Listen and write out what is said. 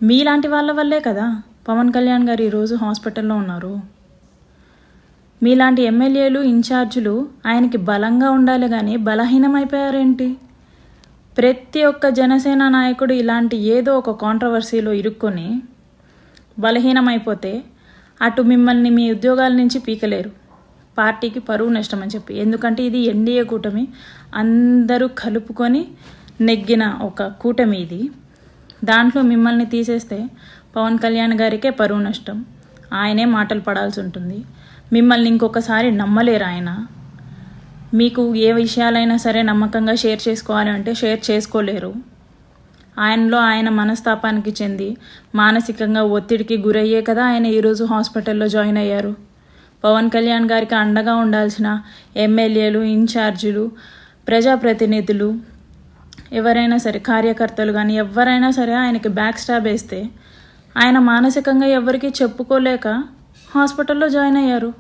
మీలాంటి వాళ్ళ వల్లే కదా పవన్ కళ్యాణ్ గారు ఈరోజు హాస్పిటల్లో ఉన్నారు. మీలాంటి ఎమ్మెల్యేలు ఇన్ఛార్జీలు ఆయనకి బలంగా ఉండాలి కానీ బలహీనమైపోయారేంటి? ప్రతి ఒక్క జనసేన నాయకుడు ఇలాంటి ఏదో ఒక కాంట్రవర్సీలో ఇరుక్కొని బలహీనమైపోతే అటు మిమ్మల్ని మీ ఉద్యోగాల నుంచి పీకలేరు, పార్టీకి పరువు నష్టం అని చెప్పి. ఎందుకంటే ఇది ఎన్డీఏ కూటమి, అందరూ కలుపుకొని నెగ్గిన ఒక కూటమి ఇది. దాంట్లో మిమ్మల్ని తీసేస్తే పవన్ కళ్యాణ్ గారికే పరువు నష్టం, ఆయనే మాటలు పడాల్సి ఉంటుంది. మిమ్మల్ని ఇంకొకసారి నమ్మలేరు ఆయన. మీకు ఏ విషయాలైనా సరే నమ్మకంగా షేర్ చేసుకోవాలి అంటే షేర్ చేసుకోలేరు. ఆయనలో ఆయన మనస్తాపానికి చెంది మానసికంగా ఒత్తిడికి గురయ్యే కదా ఆయన ఈరోజు హాస్పిటల్లో జాయిన్ అయ్యారు. పవన్ కళ్యాణ్ గారికి అండగా ఉండాల్సిన ఎమ్మెల్యేలు, ఇన్ఛార్జీలు, ప్రజాప్రతినిధులు, ఎవరైనా సరే కార్యకర్తలు కానీ ఎవరైనా సరే ఆయనకి బ్యాక్ స్టాబ్ వేస్తే ఆయన మానసికంగా ఎవరికి చెప్పుకోలేక హాస్పిటల్లో జాయిన్ అయ్యారు.